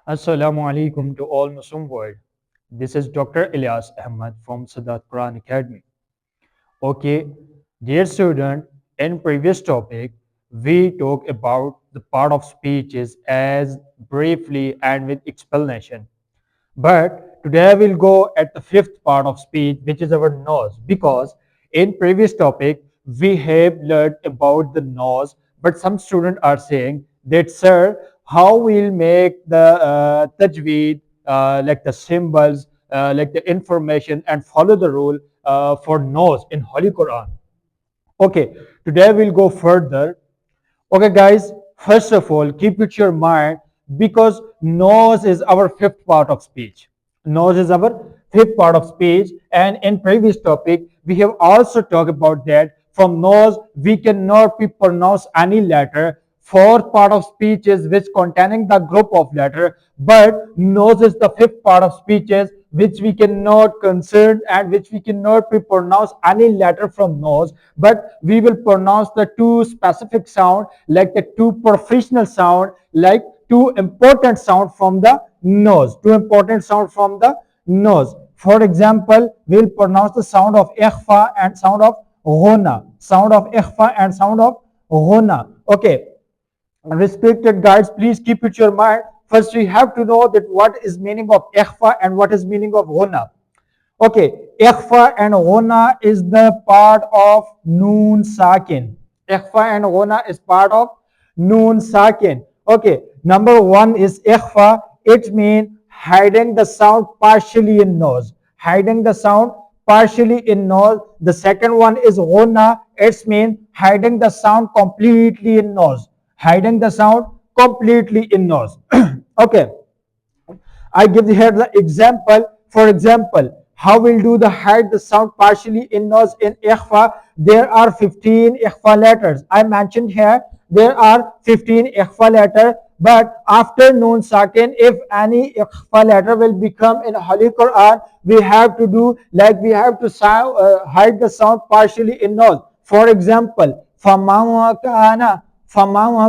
Assalamu alaikum to all Muslim world. This is Dr. Ilyas Ahmad from Sadat Quran Academy. Okay, dear student, in previous topic, we talked about the part of speeches as briefly and with explanation. But today we'll go at the fifth part of speech, which is our nose. Because in previous topic we have learned about the nose, but some students are saying that, sir, how we'll make the tajweed, like the symbols, like the information, and follow the rule for nose in Holy Quran. Okay, today we'll go further. Okay, guys, first of all, keep it your mind because nose is our fifth part of speech. Nose is our fifth part of speech, and in previous topic, we have also talked about that from nose we cannot be pronounce any letter. Fourth part of speech is which containing the group of letter, but nose is the fifth part of speeches which we cannot concern and which we cannot be pronounce any letter from nose, but we will pronounce the two specific sound, like the two professional sound, like two important sound from the nose, two important sound from the nose. For example, we'll pronounce the sound of ikhfa and sound of ghunna, sound of ikhfa and sound of ghunna. Okay, respected guides, please keep it your mind. First we have to know that what is meaning of ikhfa and what is meaning of ghunna. Okay, ikhfa and ghunna is the part of noon sakin. Ikhfa and ghunna is part of noon sakin. Okay, number one is ikhfa. It means hiding the sound partially in nose. Hiding the sound partially in nose. The second one is ghunna. It means hiding the sound completely in nose. Hiding the sound completely in nose. Okay, I give here the example. For example, how we'll do the hide the sound partially in nose in ikhfa. There are 15 ikhfa letters. I mentioned here there are 15 ikhfa letters, but after noon sakin, if any ikhfa letter will become in Holy Quran, we have to do like we have to hide the sound partially in nose. For example, fama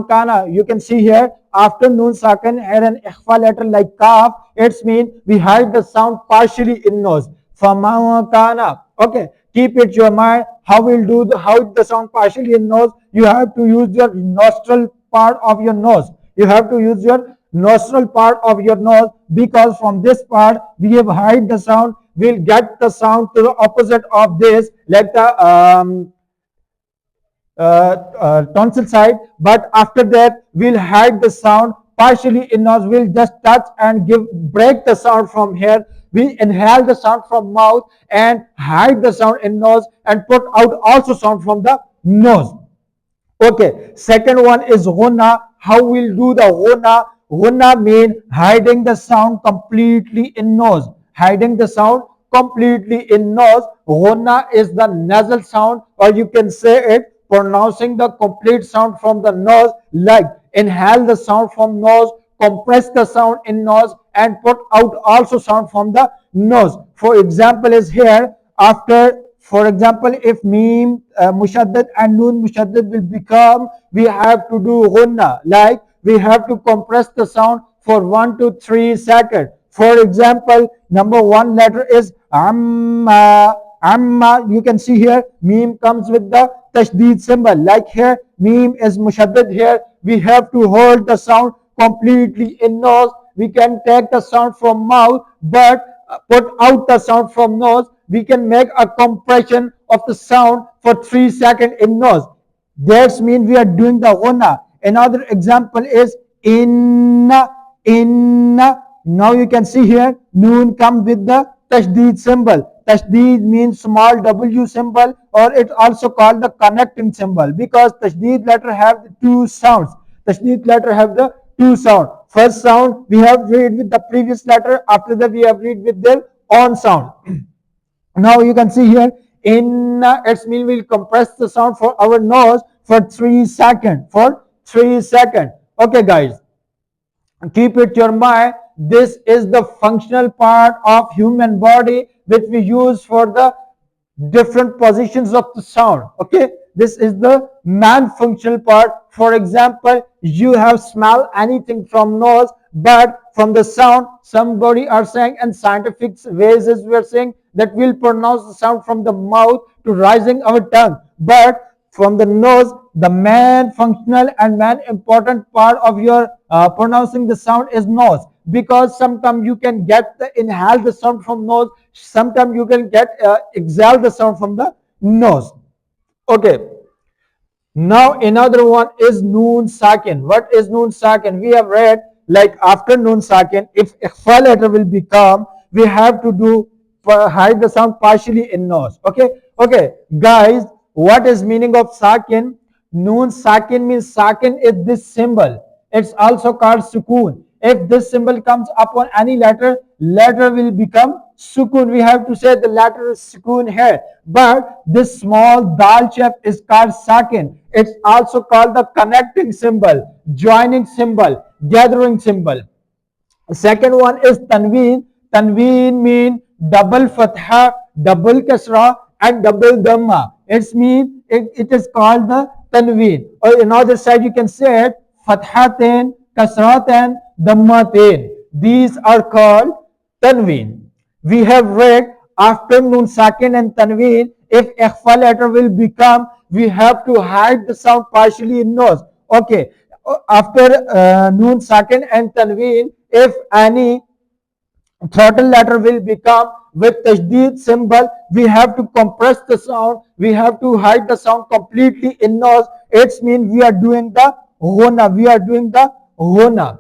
kana, you can see here after noon sakin had an ikhfa letter like kaf. It's mean we hide the sound partially in nose. Fama kana. Okay, keep it your mind. How we'll do the how the sound partially in nose? You have to use your nostril part of your nose. You have to use your nostril part of your nose, because from this part we have hide the sound. We'll get the sound to the opposite of this, like the tonsil side, but after that we'll hide the sound partially in nose. We'll just touch and break the sound from here. We inhale the sound from mouth and hide the sound in nose and put out also sound from the nose. Okay, second one is ghunna. How we'll do the ghunna? Ghunna mean hiding the sound completely in nose. Hiding the sound completely in nose. Ghunna is the nasal sound, or you can say it pronouncing the complete sound from the nose, like inhale the sound from nose, compress the sound in nose, and put out also sound from the nose. For example is here, after, for example, if meme mushaddad and noon mushaddad will become, we have to do ghunna, like we have to compress the sound for 1 to 3 seconds. For example, number one letter is amma. Amma, you can see here, meme comes with the tashdid symbol. Like here, meme is mushaddad. Here, we have to hold the sound completely in nose. We can take the sound from mouth, but put out the sound from nose. We can make a compression of the sound for 3 seconds in nose. That means we are doing the ghunna. Another example is inna, inna. Now you can see here, noon comes with the tashdid symbol. Tashdid means small w symbol, or it also called the connecting symbol, because tashdid letter have the two sounds. Tashdid letter have the two sound. First sound we have read with the previous letter. After that we have read with their own sound. Now you can see here, in it means we'll compress the sound for our nose for 3 seconds. For 3 seconds. Okay, guys, keep it your mind. This is the functional part of human body which we use for the different positions of the sound. Okay, this is the main functional part. For example, you have smell anything from nose, but from the sound, somebody are saying, and scientific ways is we are saying that we'll pronounce the sound from the mouth to rising our tongue, but from the nose, the main functional and main important part of your pronouncing the sound is nose, because sometimes you can get the inhale the sound from nose, sometimes you can get exhale the sound from the nose. Okay. Now another one is noon sakin. What is noon sakin? We have read like after noon sakin, if ikhfa letter will become, we have to do hide the sound partially in nose. Okay, okay, guys. What is meaning of sakin? Noon sakin means sakin is this symbol. It's also called sukun. If this symbol comes upon any letter, letter will become sukun. We have to say the letter is sukun here. But this small dal shape is called sakin. It's also called the connecting symbol, joining symbol, gathering symbol. Second one is tanween. Tanween mean double fatha, double kasra, and double dhamma. It is called the tanween. Or in other side you can say it fathatain, kasratain, dhammatain. These are called tanween. We have read after nun sakin and tanween, if ikhfa letter will become, we have to hide the sound partially in nose. Okay. After nun sakin and tanween, if any throttle letter will become with tajdeed symbol, we have to compress the sound, we have to hide the sound completely in nose. It means we are doing the Ghunnah, we are doing the Ghunnah.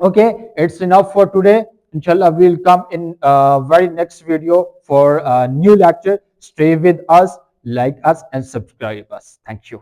Okay, it's enough for today. Inshallah, we'll come in very next video for a new lecture. Stay with us, like us, and subscribe us. Thank you.